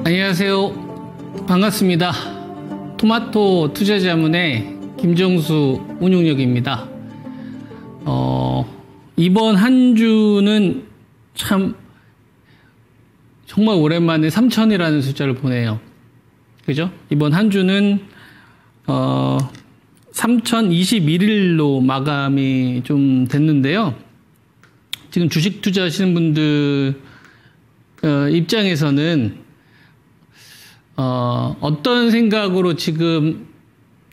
안녕하세요. 반갑습니다. 토마토 투자자문의 김정수 운용력입니다. 이번 한 주는 참 정말 오랜만에 3,000이라는 숫자를 보네요. 그죠? 이번 한 주는 3,021일로 마감이 좀 됐는데요. 지금 주식 투자하시는 분들 입장에서는 어떤 생각으로 지금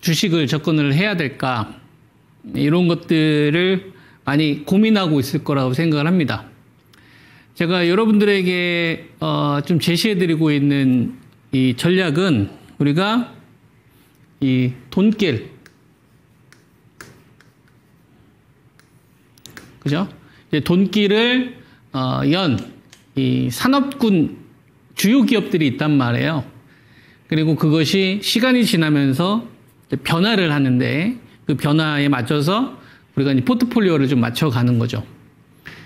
주식을 접근을 해야 될까, 이런 것들을 많이 고민하고 있을 거라고 생각을 합니다. 제가 여러분들에게 좀 제시해드리고 있는 이 전략은 우리가 이 돈길, 그죠? 이제 돈길을 이 산업군 주요 기업들이 있단 말이에요. 그리고 그것이 시간이 지나면서 변화를 하는데, 그 변화에 맞춰서 우리가 이제 포트폴리오를 좀 맞춰가는 거죠.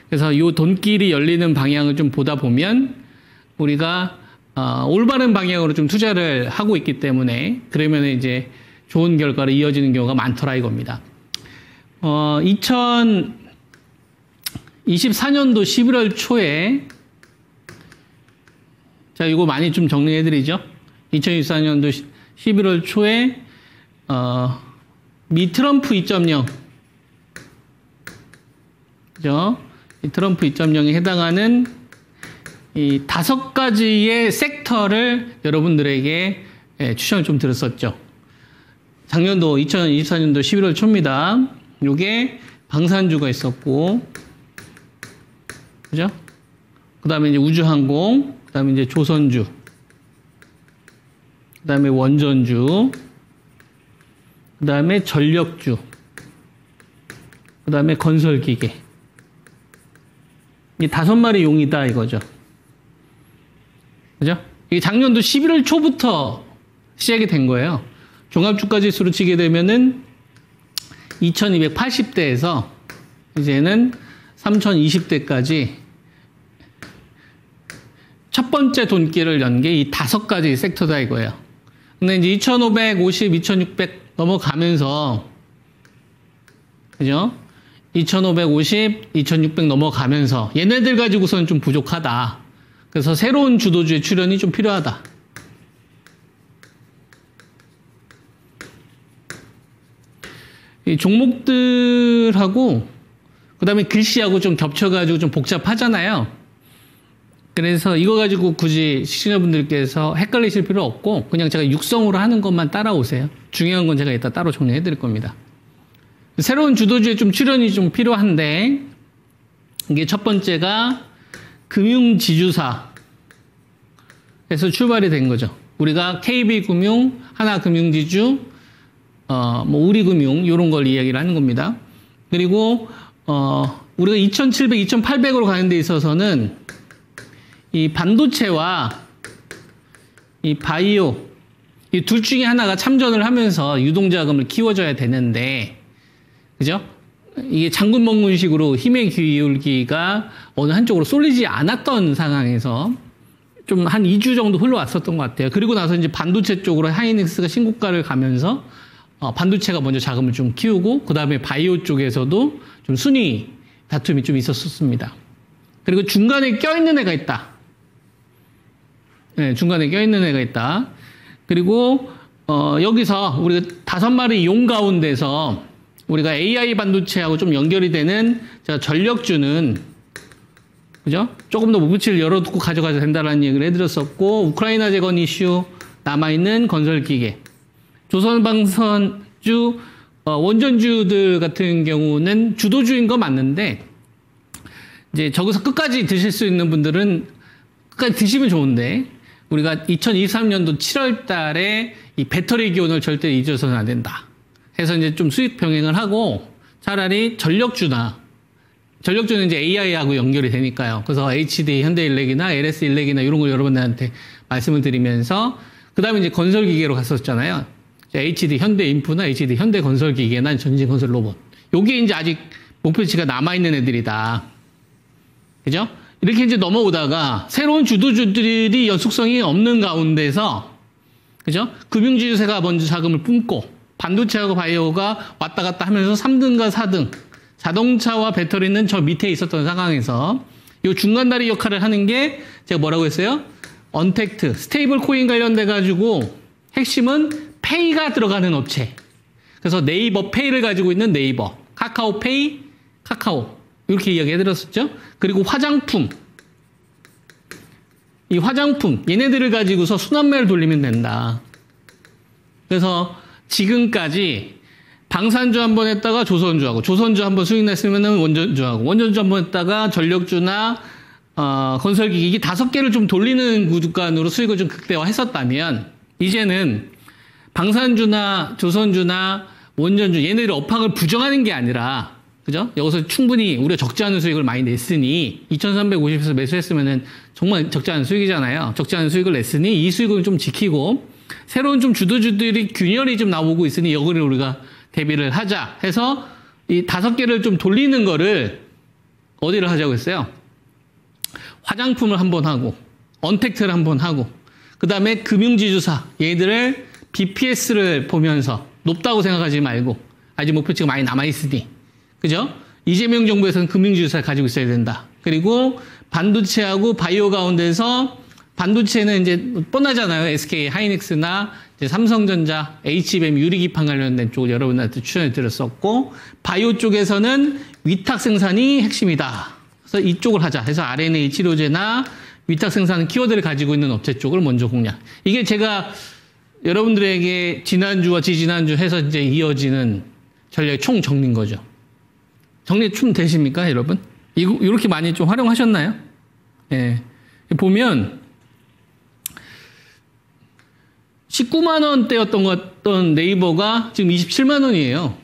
그래서 이 돈길이 열리는 방향을 좀 보다 보면 우리가 올바른 방향으로 좀 투자를 하고 있기 때문에, 그러면 이제 좋은 결과로 이어지는 경우가 많더라 이겁니다. 2024년도 11월 초에, 자, 이거 많이 좀 정리해드리죠. 2024년도 11월 초에 미 트럼프 2.0, 그죠? 이 트럼프 2.0에 해당하는 이 5가지의 섹터를 여러분들에게 추천을 좀 드렸었죠. 작년도 2024년도 11월 초입니다. 요게 방산주가 있었고, 그죠? 그 다음에 이제 우주항공, 그 다음에 이제 조선주, 그 다음에 원전주, 그 다음에 전력주, 그 다음에 건설기계. 이 5마리 용이다 이거죠. 그죠? 이게 작년도 11월 초부터 시작이 된 거예요. 종합주가지수로 치게 되면은 2280대에서 이제는 3020대까지 첫 번째 돈길을 연 게 이 5가지 섹터다 이거예요. 근데 이제 2550, 2600 넘어가면서, 그죠? 2550, 2600 넘어가면서 얘네들 가지고서는 좀 부족하다. 그래서 새로운 주도주의 출현이 좀 필요하다. 이 종목들하고 그 다음에 글씨하고 좀 겹쳐가지고 좀 복잡하잖아요. 그래서 이거 가지고 굳이 시청자분들께서 헷갈리실 필요 없고 그냥 제가 육성으로 하는 것만 따라오세요. 중요한 건 제가 이따 따로 정리해 드릴 겁니다. 새로운 주도주의 좀 출현이 좀 필요한데, 이게 첫 번째가 금융지주사에서 출발이 된 거죠. 우리가 KB금융, 하나금융지주, 뭐 우리금융 이런 걸 이야기를 하는 겁니다. 그리고 우리가 2,700, 2,800으로 가는 데 있어서는 이 반도체와 이 바이오, 이 둘 중에 하나가 참전을 하면서 유동자금을 키워줘야 되는데, 그죠? 이게 장군멍군식으로 힘의 기울기가 어느 한쪽으로 쏠리지 않았던 상황에서 좀 한 2주 정도 흘러왔었던 것 같아요. 그리고 나서 이제 반도체 쪽으로 하이닉스가 신고가를 가면서 반도체가 먼저 자금을 좀 키우고, 그 다음에 바이오 쪽에서도 좀 순위 다툼이 좀 있었습니다. 그리고 중간에 껴있는 애가 있다. 네, 중간에 껴있는 애가 있다. 그리고 여기서 우리가 5마리 용 가운데서 우리가 AI 반도체하고 좀 연결이 되는 전력주는, 그죠? 조금 더 무브치를 열어두고 가져가야 된다라는 얘기를 해드렸었고, 우크라이나 재건 이슈 남아있는 건설기계, 조선방선주, 원전주들 같은 경우는 주도주인 거 맞는데, 이제 저기서 끝까지 드실 수 있는 분들은 끝까지 드시면 좋은데, 우리가 2023년도 7월 달에 이 배터리 기온을 절대 잊어서는 안 된다 해서 이제 좀 수익 병행을 하고, 차라리 전력주는 이제 AI하고 연결이 되니까요. 그래서 HD 현대일렉이나 LS일렉이나 이런 걸 여러분들한테 말씀을 드리면서, 그 다음에 이제 건설기계로 갔었잖아요. HD 현대인프나 HD 현대건설기계나 전진건설 로봇. 요게 이제 아직 목표치가 남아있는 애들이다. 그죠? 이렇게 이제 넘어오다가 새로운 주도주들이 연속성이 없는 가운데서, 그죠? 금융지주사가 먼저 자금을 뿜고 반도체하고 바이오가 왔다 갔다 하면서 3등과 4등, 자동차와 배터리는 저 밑에 있었던 상황에서 이 중간다리 역할을 하는 게 제가 뭐라고 했어요? 언택트, 스테이블 코인 관련돼 가지고 핵심은 페이가 들어가는 업체. 그래서 네이버 페이를 가지고 있는 네이버, 카카오페이, 카카오 이렇게 이야기 해드렸었죠. 그리고 화장품, 이 화장품 얘네들을 가지고서 순환매를 돌리면 된다. 그래서 지금까지 방산주 한번 했다가 조선주하고, 조선주 한번 수익 냈으면 원전주하고, 원전주 한번 했다가 전력주나 건설기기 5개를 좀 돌리는 구간으로 수익을 좀 극대화했었다면, 이제는 방산주나 조선주나 원전주 얘네들이 업황을 부정하는 게 아니라, 그죠? 여기서 충분히 우리가 적지 않은 수익을 많이 냈으니 2350에서 매수했으면은 정말 적지 않은 수익이잖아요. 적지 않은 수익을 냈으니 이 수익을 좀 지키고 새로운 좀 주도주들이 균열이 좀 나오고 있으니 여기를 우리가 대비를 하자 해서 이 5개를 좀 돌리는 거를 어디를 하자고 했어요? 화장품을 한번 하고 언택트를 한번 하고 그 다음에 금융지주사 얘들을 BPS를 보면서 높다고 생각하지 말고 아직 목표치가 많이 남아있으니, 그죠? 이재명 정부에서는 금융지주사를 가지고 있어야 된다. 그리고 반도체하고 바이오 가운데서 반도체는 이제 뻔하잖아요. SK 하이닉스나 이제 삼성전자, HBM 유리기판 관련된 쪽을 여러분한테 추천해 드렸었고, 바이오 쪽에서는 위탁 생산이 핵심이다. 그래서 이쪽을 하자 해서 RNA 치료제나 위탁 생산 키워드를 가지고 있는 업체 쪽을 먼저 공략. 이게 제가 여러분들에게 지난주와 지지난주 해서 이제 이어지는 전략의 총 정리인 거죠. 정리 좀 되십니까, 여러분? 이렇게 많이 좀 활용하셨나요? 예. 보면 19만 원대였던 어떤 네이버가 지금 27만 원이에요.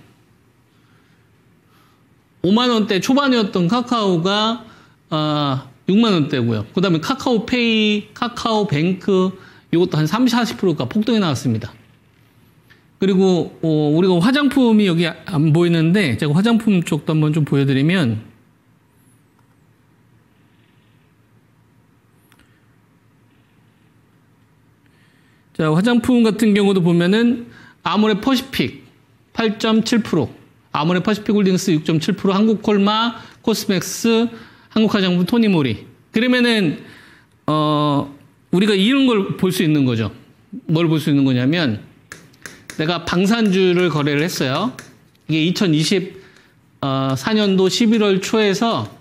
5만 원대 초반이었던 카카오가 6만 원대고요. 그 다음에 카카오페이, 카카오뱅크 이것도 한 30, 40%가 폭등이 나왔습니다. 그리고 우리가 화장품이 여기 안 보이는데 제가 화장품 쪽도 한번 좀 보여드리면, 자, 화장품 같은 경우도 보면은 아모레 퍼시픽 8.7%, 아모레 퍼시픽 홀딩스 6.7%, 한국콜마, 코스맥스, 한국화장품, 토니모리. 그러면은 우리가 이런 걸 볼 수 있는 거죠. 뭘 볼 수 있는 거냐면, 내가 방산주를 거래를 했어요. 이게 2024년도 11월 초에서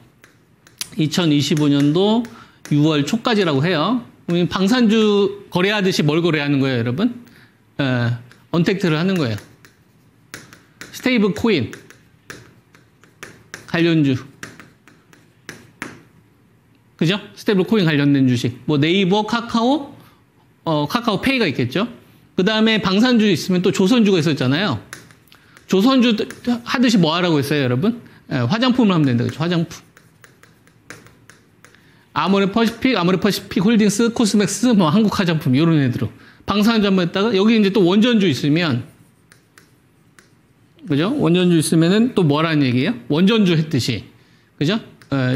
2025년도 6월 초까지라고 해요. 방산주 거래하듯이 뭘 거래하는 거예요, 여러분? 언택트를 하는 거예요. 스테이블 코인, 관련주. 그죠? 스테이블 코인 관련된 주식. 뭐 네이버, 카카오, 카카오페이가 있겠죠? 그 다음에 방산주 있으면 또 조선주가 있었잖아요. 조선주 하듯이 뭐 하라고 했어요, 여러분? 화장품을 하면 된다, 그죠? 화장품. 아모레 퍼시픽 홀딩스, 코스맥스, 뭐 한국 화장품, 이런 애들로. 방산주 한번 했다가, 여기 이제 또 원전주 있으면, 그죠? 원전주 있으면은 또 뭐라는 얘기예요? 원전주 했듯이. 그죠?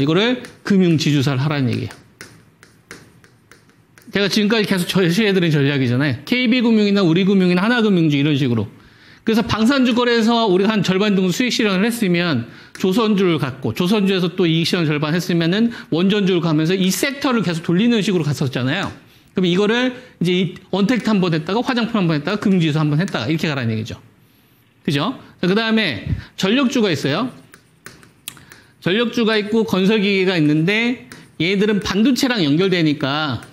이거를 금융지주사를 하라는 얘기예요. 제가 지금까지 계속 제시해드린 전략이잖아요. KB금융이나 우리금융이나 하나금융주 이런 식으로. 그래서 방산주 거래에서 우리가 한 절반 정도 수익 실현을 했으면 조선주를 갖고, 조선주에서 또 이익 실현 절반 했으면은 원전주를 가면서 이 섹터를 계속 돌리는 식으로 갔었잖아요. 그럼 이거를 이제 언택트 한번 했다가 화장품 한번 했다가 금융지수 한번 했다가 이렇게 가라는 얘기죠. 그죠? 그 다음에 전력주가 있어요. 전력주가 있고 건설기계가 있는데 얘들은 반도체랑 연결되니까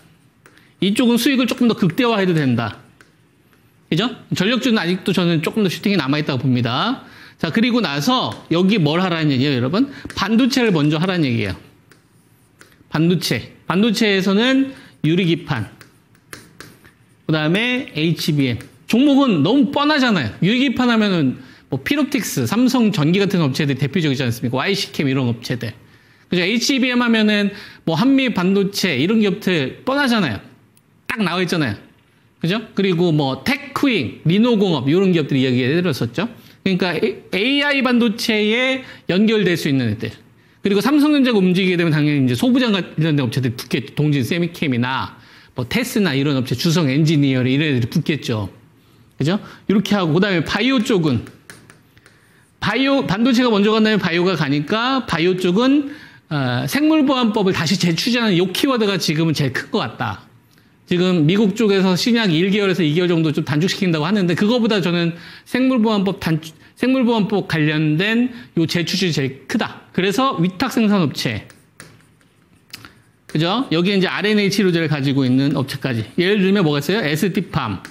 이쪽은 수익을 조금 더 극대화해도 된다. 그죠? 전력주는 아직도 저는 조금 더 슈팅이 남아있다고 봅니다. 자, 그리고 나서 여기 뭘 하라는 얘기예요, 여러분? 반도체를 먼저 하라는 얘기예요. 반도체. 반도체에서는 유리기판. 그 다음에 HBM. 종목은 너무 뻔하잖아요. 유리기판 하면은 뭐 피롭틱스, 삼성 전기 같은 업체들이 대표적이지 않습니까? YC캠 이런 업체들. 그죠? HBM 하면은 뭐 한미 반도체 이런 기업들 뻔하잖아요. 딱 나와 있잖아요. 그죠? 그리고 뭐 테크윙, 리노공업 이런 기업들 이야기해 드렸었죠. 그러니까 AI 반도체에 연결될 수 있는 애들. 그리고 삼성전자가 움직이게 되면 당연히 이제 소부장 관련된 업체들이 붙겠죠. 동진 세미캠이나 뭐 테스나 이런 업체, 주성 엔지니어링 이런 애들이 붙겠죠. 그죠? 이렇게 하고, 그 다음에 바이오 쪽은, 반도체가 먼저 간 다음에 바이오가 가니까, 바이오 쪽은, 생물보안법을 다시 재추진하는 요 키워드가 지금은 제일 큰 것 같다. 지금 미국 쪽에서 신약 1개월에서 2개월 정도 좀 단축시킨다고 하는데, 그거보다 저는 생물보안법 관련된 요 재추진이 제일 크다. 그래서 위탁 생산업체. 그죠? 여기에 이제 RNA 치료제를 가지고 있는 업체까지. 예를 들면 뭐가 있어요? ST팜,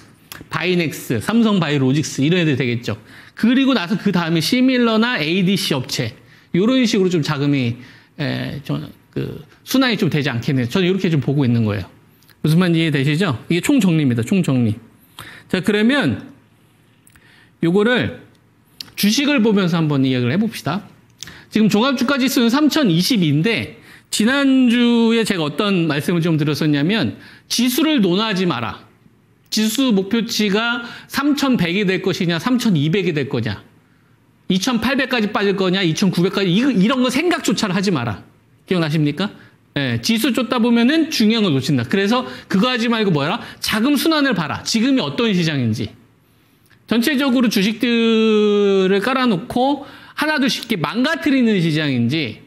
바이넥스, 삼성바이오로직스 이런 애들 되겠죠. 그리고 나서 그 다음에 시밀러나 ADC 업체. 이런 식으로 좀 자금이 순환이 좀 되지 않겠네요. 저는 이렇게 좀 보고 있는 거예요. 무슨 말인지 이해되시죠? 이게 총정리입니다. 총정리. 자, 그러면 요거를 주식을 보면서 한번 이야기를 해봅시다. 지금 종합주가 지수는 3020인데 지난주에 제가 어떤 말씀을 좀 드렸었냐면 지수를 논하지 마라. 지수 목표치가 3100이 될 것이냐 3200이 될 거냐 2800까지 빠질 거냐 2900까지 이런 거 생각조차를 하지 마라. 기억나십니까? 네, 지수 쫓다 보면은 중요한 걸 놓친다. 그래서 그거 하지 말고 뭐라? 자금 순환을 봐라. 지금이 어떤 시장인지. 전체적으로 주식들을 깔아놓고 하나둘씩 이렇게 망가뜨리는 시장인지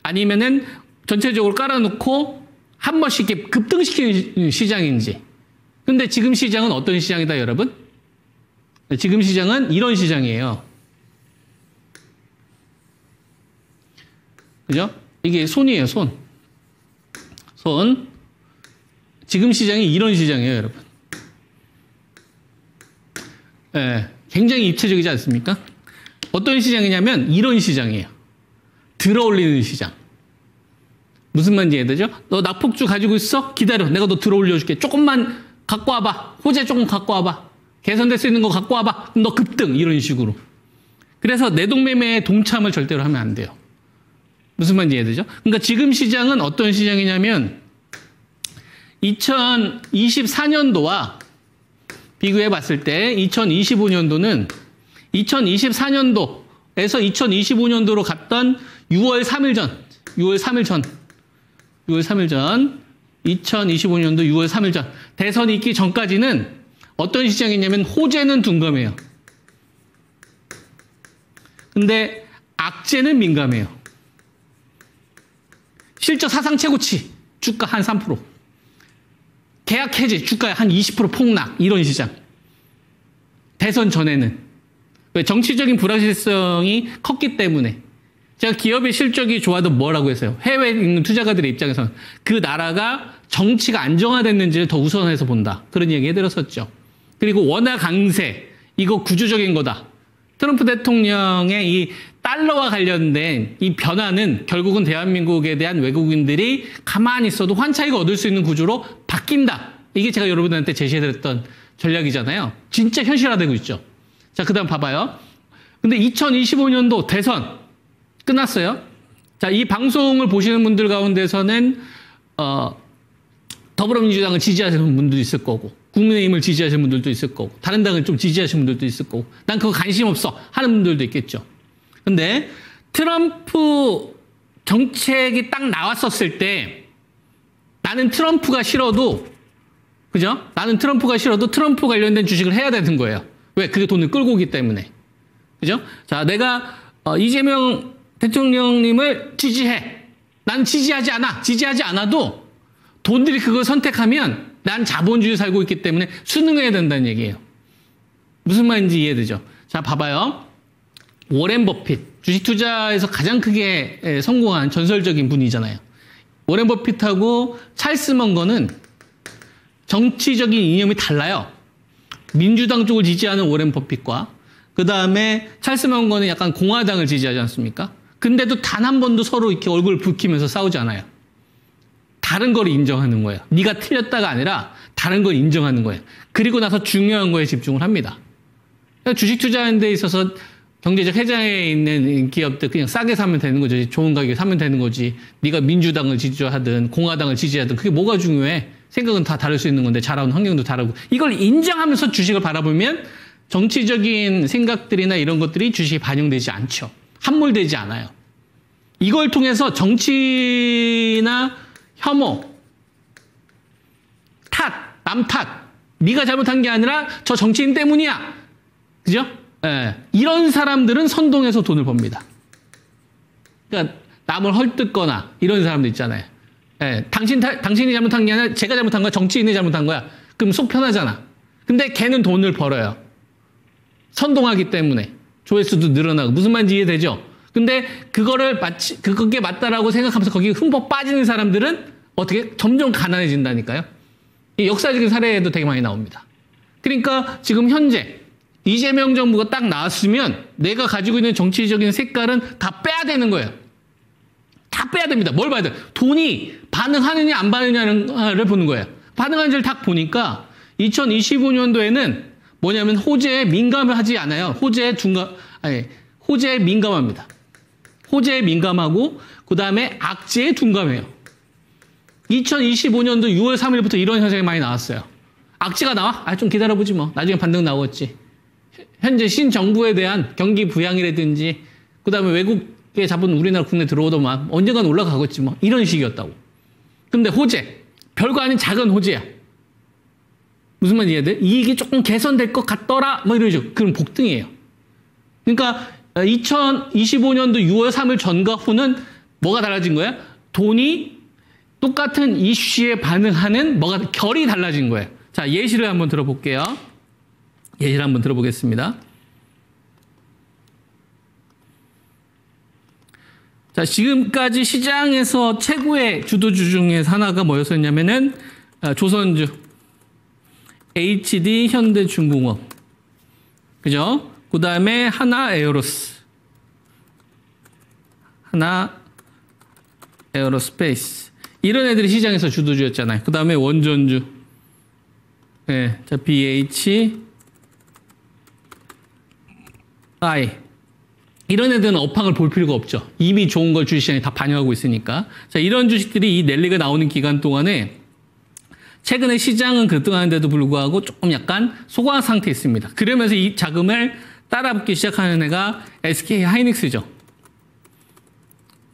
아니면은 전체적으로 깔아놓고 한 번씩 이렇게 급등시키는 시장인지. 근데 지금 시장은 어떤 시장이다, 여러분? 지금 시장은 이런 시장이에요. 그죠? 이게 손이에요, 손. 손. 지금 시장이 이런 시장이에요, 여러분. 예, 굉장히 입체적이지 않습니까? 어떤 시장이냐면 이런 시장이에요. 들어올리는 시장. 무슨 말인지 이해되죠? 너 낙폭주 가지고 있어? 기다려. 내가 너 들어올려줄게. 조금만 갖고 와봐. 호재 조금 갖고 와봐. 개선될 수 있는 거 갖고 와봐. 그럼 너 급등. 이런 식으로. 그래서 내동매매에 동참을 절대로 하면 안 돼요. 무슨 말인지 이해되죠? 그러니까 지금 시장은 어떤 시장이냐면 2024년도와 비교해 봤을 때 2025년도는 2024년도에서 2025년도로 갔던 6월 3일 전 2025년도 6월 3일 전 대선이 있기 전까지는 어떤 시장이냐면 호재는 둔감해요. 근데 악재는 민감해요. 실적 사상 최고치 주가 한 3%. 계약 해지 주가 한 20% 폭락 이런 시장. 대선 전에는 왜 정치적인 불확실성이 컸기 때문에 제가 기업의 실적이 좋아도 뭐라고 했어요? 해외에 있는 투자가들의 입장에서는 그 나라가 정치가 안정화됐는지를 더 우선해서 본다. 그런 얘기 해드렸었죠. 그리고 원화 강세 이거 구조적인 거다. 트럼프 대통령의 이 달러와 관련된 이 변화는 결국은 대한민국에 대한 외국인들이 가만히 있어도 환차익을 얻을 수 있는 구조로 바뀐다. 이게 제가 여러분들한테 제시해드렸던 전략이잖아요. 진짜 현실화되고 있죠. 자, 그 다음 봐봐요. 근데 2025년도 대선 끝났어요. 자, 이 방송을 보시는 분들 가운데서는 더불어민주당을 지지하시는 분들도 있을 거고 국민의힘을 지지하시는 분들도 있을 거고 다른 당을 좀 지지하시는 분들도 있을 거고 난 그거 관심 없어 하는 분들도 있겠죠. 근데 트럼프 정책이 딱 나왔었을 때 나는 트럼프가 싫어도 그죠? 나는 트럼프가 싫어도 트럼프 관련된 주식을 해야 되는 거예요. 왜? 그게 돈을 끌고 오기 때문에. 그죠? 자, 내가 이재명 대통령님을 지지해. 난 지지하지 않아. 지지하지 않아도 돈들이 그걸 선택하면 난 자본주의 살고 있기 때문에 순응해야 된다는 얘기예요. 무슨 말인지 이해되죠? 자, 봐봐요. 워렌 버핏. 주식 투자에서 가장 크게 성공한 전설적인 분이잖아요. 워렌 버핏하고 찰스 먼거는 정치적인 이념이 달라요. 민주당 쪽을 지지하는 워렌 버핏과 그 다음에 찰스 먼거는 약간 공화당을 지지하지 않습니까? 근데도 단 한 번도 서로 이렇게 얼굴 붉히면서 싸우지 않아요. 다른 걸 인정하는 거예요. 네가 틀렸다가 아니라 다른 걸 인정하는 거예요. 그리고 나서 중요한 거에 집중을 합니다. 주식 투자하는 데 있어서 경제적 해자에 있는 기업들 그냥 싸게 사면 되는 거지. 좋은 가격에 사면 되는 거지. 네가 민주당을 지지하든 공화당을 지지하든 그게 뭐가 중요해. 생각은 다 다를 수 있는 건데 자라온 환경도 다르고 이걸 인정하면서 주식을 바라보면 정치적인 생각들이나 이런 것들이 주식에 반영되지 않죠. 함몰되지 않아요. 이걸 통해서 정치나 혐오, 남 탓, 네가 잘못한 게 아니라 저 정치인 때문이야. 그죠? 예, 이런 사람들은 선동해서 돈을 법니다. 그러니까 남을 헐뜯거나 이런 사람들 있잖아요. 예, 당신이 잘못한 게 아니라 제가 잘못한 거야. 정치인이 잘못한 거야. 그럼 속 편하잖아. 근데 걔는 돈을 벌어요. 선동하기 때문에. 조회수도 늘어나고. 무슨 말인지 이해되죠? 근데 그거를 그게 맞다라고 생각하면서 거기 흠뻑 빠지는 사람들은 어떻게? 점점 가난해진다니까요. 이 역사적인 사례에도 되게 많이 나옵니다. 그러니까 지금 현재 이재명 정부가 딱 나왔으면 내가 가지고 있는 정치적인 색깔은 다 빼야 되는 거예요. 다 빼야 됩니다. 뭘 봐야 돼? 돈이 반응하느냐 안 반응하느냐를 보는 거예요. 반응하는지를 딱 보니까 2025년도에는 뭐냐면 호재에 민감하지 않아요. 호재에 민감합니다. 호재에 민감하고 그 다음에 악재에 둔감해요. 2025년도 6월 3일부터 이런 현상이 많이 나왔어요. 악재가 나와? 좀 기다려보지 뭐. 나중에 반등 나오겠지. 현재 신정부에 대한 경기 부양이라든지 그 다음에 외국의 자본 우리나라 국내 들어오더만 언젠간 올라가겠지 뭐. 이런 식이었다고. 근데 호재. 별거 아닌 작은 호재야. 무슨 말인지 이해돼? 이익이 조금 개선될 것 같더라. 뭐 이런 식으로. 그럼 복등이에요. 그러니까 2025년도 6월 3일 전과 후는 뭐가 달라진 거야? 돈이 똑같은 이슈에 반응하는 결이 달라진 거예요. 자, 예시를 한번 들어볼게요. 예시를 한번 들어보겠습니다. 자, 지금까지 시장에서 최고의 주도주 중에 하나가 뭐였었냐면은 조선주, HD, 현대중공업, 그죠? 그 다음에 하나에어로스, 하나에어로스페이스, 이런 애들이 시장에서 주도주였잖아요. 그 다음에 원전주, 네, 자, BH, I, 이런 애들은 업황을 볼 필요가 없죠. 이미 좋은 걸 주식시장에 다 반영하고 있으니까. 자, 이런 주식들이 이 랠리가 나오는 기간 동안에 최근에 시장은 급등하는데도 불구하고 조금 약간 소강 상태에 있습니다. 그러면서 이 자금을 따라붙기 시작하는 애가 SK 하이닉스죠.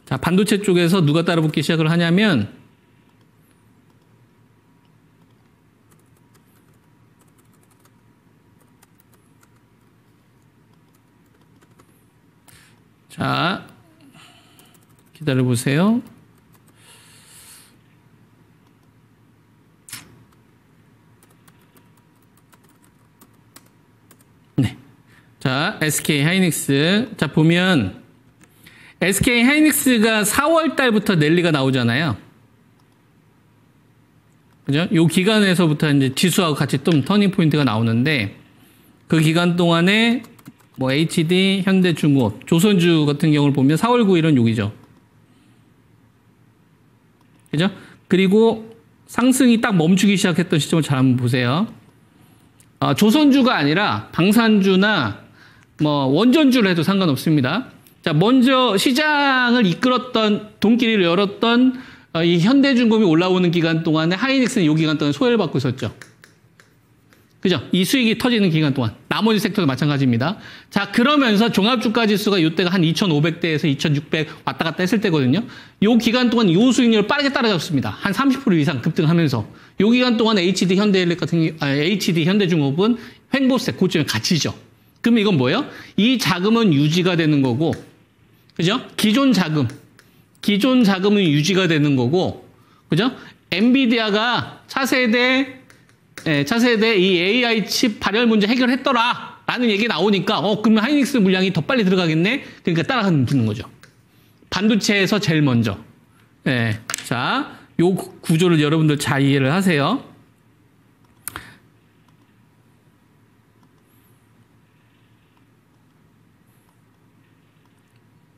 자, 반도체 쪽에서 누가 따라붙기 시작을 하냐면 자, 기다려보세요. 네. 자, SK 하이닉스. 자, 보면 SK 하이닉스가 4월 달부터 랠리가 나오잖아요. 그죠? 요 기간에서부터 이제 지수하고 같이 좀 터닝 포인트가 나오는데 그 기간 동안에 뭐 HD, 현대중공업, 조선주 같은 경우를 보면 4월 9일은 여기죠. 그죠? 그리고 상승이 딱 멈추기 시작했던 시점을 잘 한번 보세요. 조선주가 아니라 방산주나 뭐 원전주를 해도 상관없습니다. 자, 먼저 시장을 이끌었던, 돈길이를 열었던 이 현대중공업이 올라오는 기간 동안에 하이닉스는 이 기간 동안에 소외를 받고 있었죠. 그죠? 이 수익이 터지는 기간 동안. 나머지 섹터도 마찬가지입니다. 자, 그러면서 종합주가 지수가 이때가 한 2,500대에서 2,600 왔다 갔다 했을 때거든요. 요 기간 동안 요 수익률을 빠르게 따라잡습니다. 한 30% 이상 급등하면서. 요 기간 동안 HD 현대중공업은 횡보세 고점에 갇히죠. 그럼 이건 뭐예요? 이 자금은 유지가 되는 거고, 그죠? 기존 자금은 유지가 되는 거고, 그죠? 엔비디아가 차세대 이 AI 칩 발열 문제 해결했더라 라는 얘기 나오니까 그러면 하이닉스 물량이 더 빨리 들어가겠네. 그러니까 따라가는 거죠. 반도체에서 제일 먼저. 자, 요 구조를 여러분들 잘 이해를 하세요.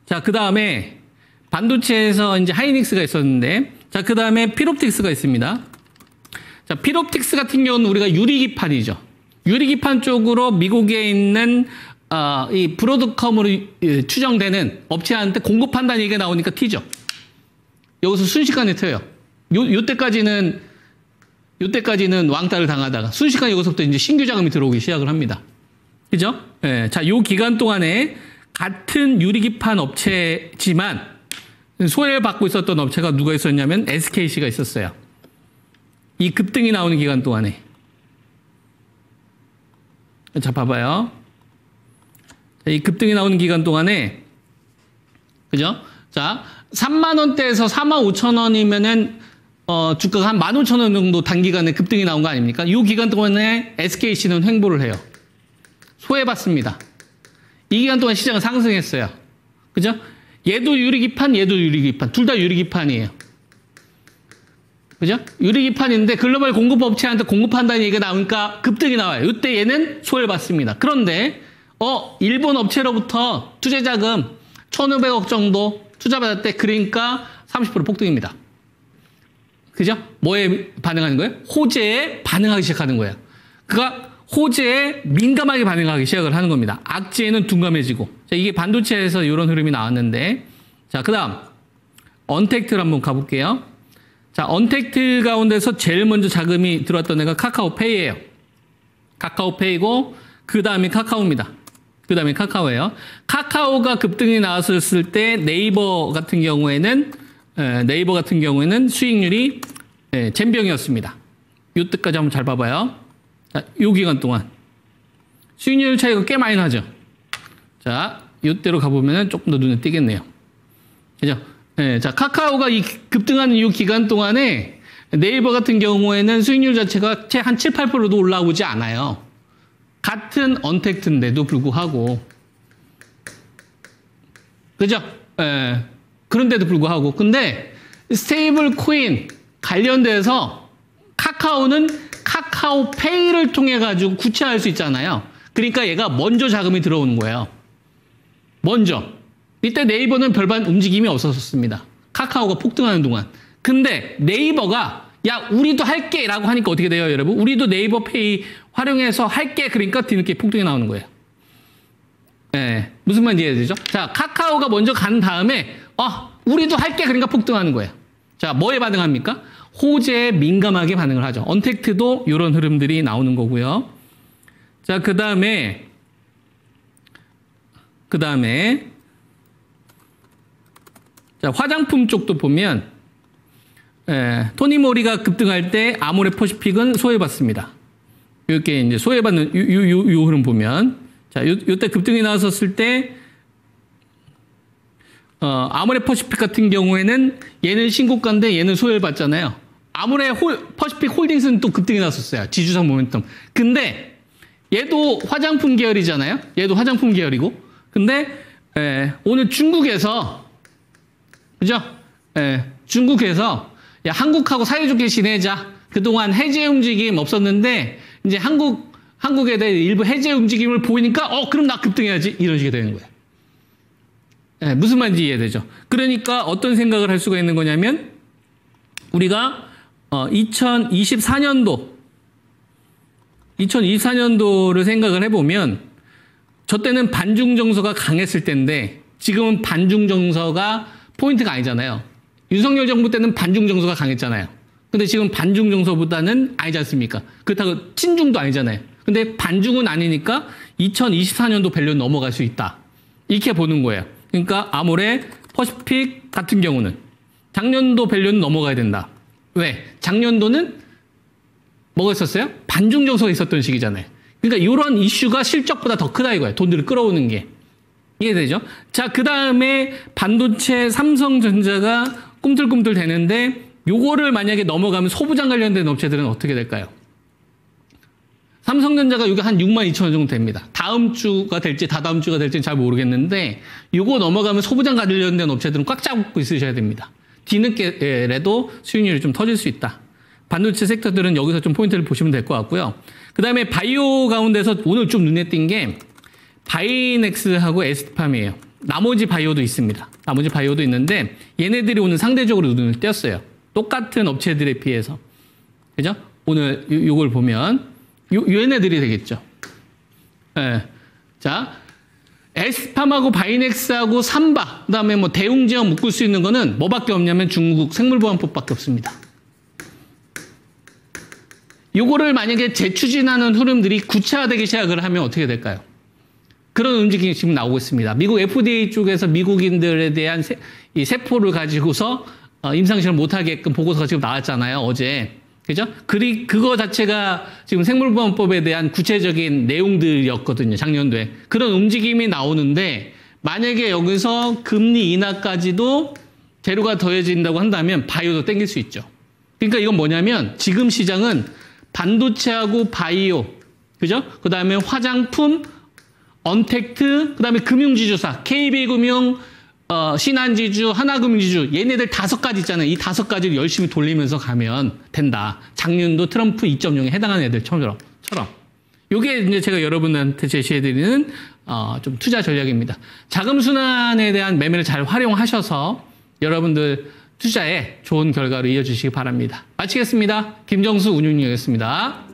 자, 그 다음에 반도체에서 이제 하이닉스가 있었는데, 자, 그 다음에 필옵틱스가 있습니다. 자, 필옵틱스 같은 경우는 우리가 유리기판이죠. 유리기판 쪽으로 미국에 있는 이 브로드컴으로 추정되는 업체한테 공급한다는 얘기가 나오니까 튀죠. 여기서 순식간에 튀어요. 요때까지는 왕따를 당하다가 순식간에 여기서부터 이제 신규 자금이 들어오기 시작을 합니다. 그죠? 자, 요 기간 동안에 같은 유리기판 업체지만 소외를 받고 있었던 업체가 누가 있었냐면 SKC가 있었어요. 이 급등이 나오는 기간 동안에. 자, 봐봐요. 이 급등이 나오는 기간 동안에, 그죠? 자, 3만 원대에서 4만 5천 원이면은, 주가가 한 15,000원 정도 단기간에 급등이 나온 거 아닙니까? 이 기간 동안에 SKC는 횡보를 해요. 소외받습니다. 이 기간 동안 시장은 상승했어요. 그죠? 얘도 유리기판, 얘도 유리기판. 둘 다 유리기판이에요. 그죠? 유리기판인데 글로벌 공급업체한테 공급한다는 얘기가 나오니까 급등이 나와요. 이때 얘는 소외를 받습니다. 그런데 일본 업체로부터 투자자금 1,500억 정도 투자받았대. 그러니까 30% 폭등입니다. 그죠? 뭐에 반응하는 거예요? 호재에 반응하기 시작하는 거예요. 그가 호재에 민감하게 반응하기 시작을 하는 겁니다. 악재에는 둔감해지고. 자, 이게 반도체에서 이런 흐름이 나왔는데, 자, 그 다음 언택트를 한번 가볼게요. 자, 언택트 가운데서 제일 먼저 자금이 들어왔던 애가 카카오페이예요. 카카오페이고 그 다음이 카카오입니다. 그 다음에 카카오예요. 카카오가 급등이 나왔을 때 네이버 같은 경우에는 수익률이 잼병이었습니다. 이때까지 한번 잘 봐봐요. 자, 요 기간 동안 수익률 차이가 꽤 많이 나죠. 자, 이때로 가보면 조금 더 눈에 띄겠네요. 그죠? 네, 자, 카카오가 이 급등하는 이 기간 동안에 네이버 같은 경우에는 수익률 자체가 채 한 7, 8%도 올라오지 않아요. 같은 언택트인데도 불구하고. 그죠? 예. 그런데도 불구하고. 근데 스테이블 코인 관련돼서 카카오는 카카오페이를 통해 가지고 구체화할 수 있잖아요. 그러니까 얘가 먼저 자금이 들어오는 거예요. 먼저. 이때 네이버는 별반 움직임이 없었습니다. 카카오가 폭등하는 동안. 근데 네이버가 야 우리도 할게 라고 하니까 어떻게 돼요 여러분? 우리도 네이버 페이 활용해서 할게. 그러니까 뒤늦게 폭등이 나오는 거예요. 네, 무슨 말인지 이해되죠? 자, 카카오가 먼저 간 다음에 우리도 할게. 그러니까 폭등하는 거예요. 자, 뭐에 반응합니까? 호재에 민감하게 반응을 하죠. 언택트도 이런 흐름들이 나오는 거고요. 자, 그 다음에 자, 화장품 쪽도 보면 토니모리가 급등할 때 아모레퍼시픽은 소외받습니다. 이렇게 이제 소외받는 요 흐름 보면 자, 요때 급등이 나왔었을 때 아모레퍼시픽 같은 경우에는 얘는 신고가인데 얘는 소외를 받잖아요. 아모레퍼시픽 홀딩스는 또 급등이 나왔었어요. 지주상 모멘텀. 근데 얘도 화장품 계열이잖아요. 얘도 화장품 계열이고. 근데 오늘 중국에서 그죠? 중국에서 야 한국하고 사이좋게 지내자. 그동안 해제 움직임 없었는데 이제 한국에 대해 일부 해제 움직임을 보이니까 그럼 나 급등해야지. 이런 식이 되는 거예요. 무슨 말인지 이해되죠? 그러니까 어떤 생각을 할 수가 있는 거냐면 우리가 2024년도를 생각을 해보면 저 때는 반중 정서가 강했을 때인데 지금은 반중 정서가 포인트가 아니잖아요. 윤석열 정부 때는 반중 정서가 강했잖아요. 근데 지금 반중 정서보다는 아니지 않습니까? 그렇다고 친중도 아니잖아요. 근데 반중은 아니니까 2024년도 밸류 넘어갈 수 있다. 이렇게 보는 거예요. 그러니까 아모레 퍼시픽 같은 경우는 작년도 밸류는 넘어가야 된다. 왜? 작년도는 뭐가 있었어요? 반중 정서가 있었던 시기잖아요. 그러니까 이런 이슈가 실적보다 더 크다 이거예요. 돈들을 끌어오는 게. 이해되죠? 자, 그 다음에 반도체 삼성전자가 꿈틀꿈틀 되는데 요거를 만약에 넘어가면 소부장 관련된 업체들은 어떻게 될까요? 삼성전자가 이게 한 62,000원 정도 됩니다. 다음 주가 될지 다다음 주가 될지 잘 모르겠는데 요거 넘어가면 소부장 관련된 업체들은 꽉 잡고 있으셔야 됩니다. 뒤늦게라도 수익률이 좀 터질 수 있다. 반도체 섹터들은 여기서 좀 포인트를 보시면 될 것 같고요. 그 다음에 바이오 가운데서 오늘 좀 눈에 띈 게 바이넥스하고 에스팜이에요. 나머지 바이오도 있습니다. 나머지 바이오도 있는데 얘네들이 오늘 상대적으로 눈을 띄었어요. 똑같은 업체들에 비해서. 그죠? 오늘 요걸 보면 얘네들이 되겠죠. 네. 자, 에스팜하고 바이넥스하고 삼바, 그 다음에 뭐 대웅제약 묶을 수 있는 거는 뭐밖에 없냐면 중국 생물보안법밖에 없습니다. 요거를 만약에 재추진하는 흐름들이 구체화되기 시작을 하면 어떻게 될까요? 그런 움직임이 지금 나오고 있습니다. 미국 FDA 쪽에서 미국인들에 대한 이 세포를 가지고서 임상실험 못하게끔 보고서가 지금 나왔잖아요. 어제. 그죠? 그거 자체가 지금 생물보험법에 대한 구체적인 내용들이었거든요. 작년도에. 그런 움직임이 나오는데 만약에 여기서 금리 인하까지도 재료가 더해진다고 한다면 바이오도 땡길 수 있죠. 그러니까 이건 뭐냐면 지금 시장은 반도체하고 바이오, 그죠? 그 다음에 화장품, 언택트, 그 다음에 금융지주사, KB금융, 신한지주, 하나금융지주, 얘네들 5가지 있잖아요. 이 5가지를 열심히 돌리면서 가면 된다. 작년도 트럼프 2.0에 해당하는 애들처럼. 요게 이제 제가 여러분한테 제시해드리는, 좀 투자 전략입니다. 자금순환에 대한 매매를 잘 활용하셔서 여러분들 투자에 좋은 결과로 이어주시기 바랍니다. 마치겠습니다. 김정수 운용위원이었습니다.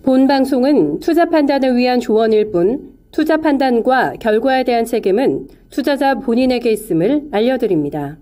본 방송은 투자 판단을 위한 조언일 뿐 투자 판단과 결과에 대한 책임은 투자자 본인에게 있음을 알려드립니다.